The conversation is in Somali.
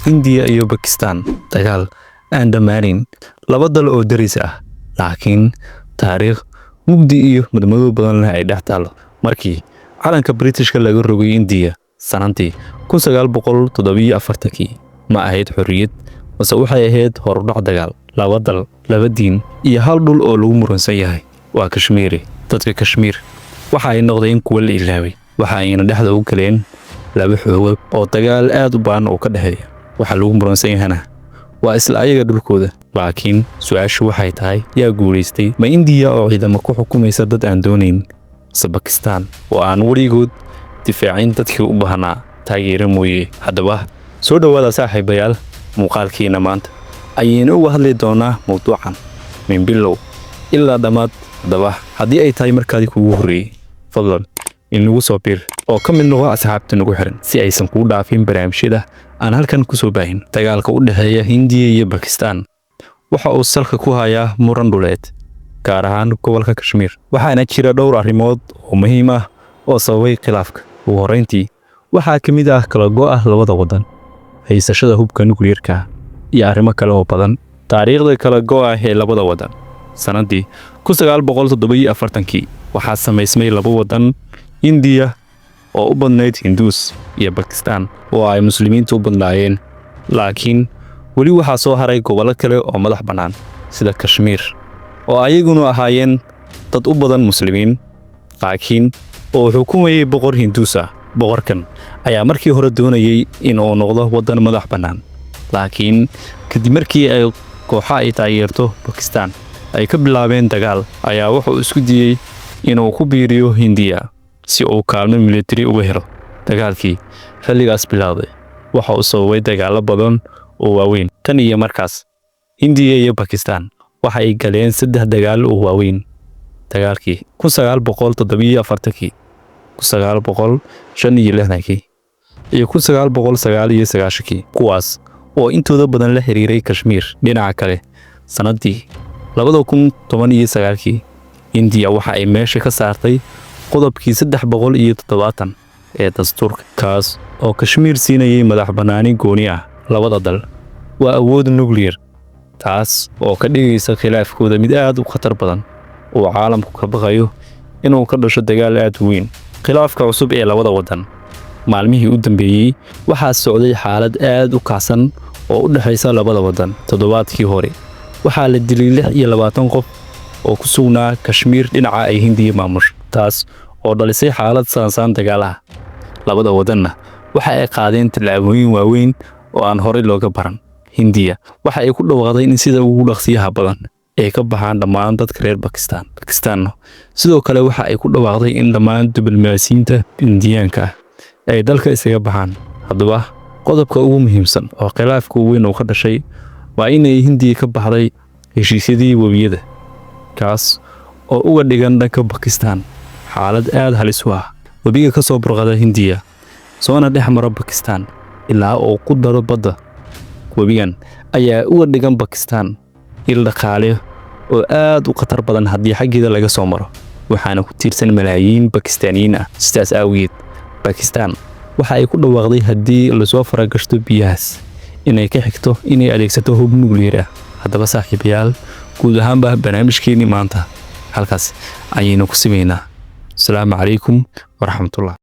Hindiya iyo Pakistan dagaal aan dhamaanin laba dal oo daris ah laakiin taariikh mugdi iyo madmadow badan leh ay dhex taalo markii calanka Britishka laga rogay Hindiya sanadii 1947 ma ahayd xorriyad bas waxay ahayd horudhac dagaal laba dal laba diin iyo hal dhul oo lagu muransan yahay waa Kashmir dadka Kashmir waxa ay noqdeen kuwa la ilaaway waxa ayna dhexda u galeen laba xoog oo dagaal aad u baan oo ka dhaxeeya waxa lagu muransan yahay waa isla ayaga dhulkooda laakiin su'aashu waxay tahay yaa guuleystay ma Hindiya oo ciidamo ku xukumaysa dad aan doonayn Pakistan oo aan warigood difaacin dadkii u baahnaa taageero mooyee haddaba soo dhawaada saaxiibayaal muuqaalkiina maanta ayaynu uga hadli doonaa mowduucan min bilow ilaa dhamaad haddaba haddii ay tahay markaadii kugu horreeyay fadlan in lagu soo biir oo ka mid noqo asxaabta nagu xiran si aysan kuu dhaafin barnaamijyada aan halkan ku soo baahin dagaalka u dhaxeeya Hindiya iyo Pakistan waxa uu salka ku hayaa muran dhuleed gaar ahaan gobolka Kashmir waxaana jira dhowr arrimood oo muhiim ah oo sababay khilaafka ugu horreyntii waxaa ka mid ah kala go'ah labada wadan haysashada hubka nukliyeerka iyo arrimo kale oo badan taariikhda kala go'ah ee labada wadan sanadii 1947 waxaa samaysmay laba wadan Hindiya oo u badnayd Hindus iyo Pakistan oo ay muslimiintu u badnaayeen laakiin wali waxaa soo haray gobollo kale oo madax bannaan sida Kashmir oo ayaguna ahaayeen dad u badan muslimiin laakiin oo xukumayay boqor Hindus ah boqorkan ayaa markii hore doonayay in uu noqdo wadan madax bannaan laakiin kadib markii ay kooxo ay taageerto Pakistan ay ka bilaabeen dagaal ayaa wuxuu isku diyay inuu ku biiriyo Hindiya si uu kaalmo military uga helo dagaalkii xilligaas bilowday waxa uu sababay dagaalo badan oo waaweyn tan iyo markaas Hindiya iyo Pakistan waxa ay galeen 3 dagaal oo waaweyn dagaalkii 1947 1965 iyo 1999 kuwaas oo intooda badan la xiriiray Kashmir dhinaca kale sanadii 2019 Hindiya waxa ay meesha ka saartay qodobkii 370 ee dastuurka kaas oo Kashmir siinayay madax bannaani gooni ah labada dal waa awood nuclear taas oo ka dhigaysa khilaafkooda mid aad u khatar badan oo caalamku ka baqayo inuu ka dhasho dagaal aad u weyn khilaafka cusub ee labada wadan maalmihii u dambeeyay waxaa socday xaalad aad u kacsan oo u dhaxaysa labada wadan toddobaadkii hore waxaa la dilay 26 qof oo ku sugnaa Kashmir dhinaca ay Hindiya maamusho taas oo dhalisay xaalad saansaan dagaal ah labada wadanna waxa ay qaadeen tallaabooyin waaweyn oo aan hore looga baran Hindiya waxa ay ku dhawaaqday in sida ugu dhaqsiyaha badan ay ka baxaan dhammaan dadka reer Pakistan sidoo kale waxa ay ku dhawaaqday in dhammaan diblomaasiyiinta Hindiyaanka ay dalka isaga baxaan haddaba qodobka ugu muhiimsan oo khilaafka weyn oo ka dhashay waa in ay Hindiya ka baxday heshiisyadii wabiyada kaas oo uga dhigan dhanka Pakistan xaalad aad halis u ah wabiga ka soo burqada Hindiya soona dhex mara Pakistan ilaa oo ku daro badda wabigan ayaa uga dhigan Pakistan il dhaqaale oo aad u khatar badan haddii xaggeeda laga soo maro waxaana ku tiirsan malaayiin Pakistaaniyiin ah sidaas awgeed Pakistan waxa ay ku dhawaaqday haddii la soo faragashto biyahaas inay ka xigto inay adeegsato hub nuclear ah haddaba saaxiibayaal guud ahaanba barnaamijkeeni maanta halkaas ayaynu ku simeynaa السلام عليكم ورحمة الله.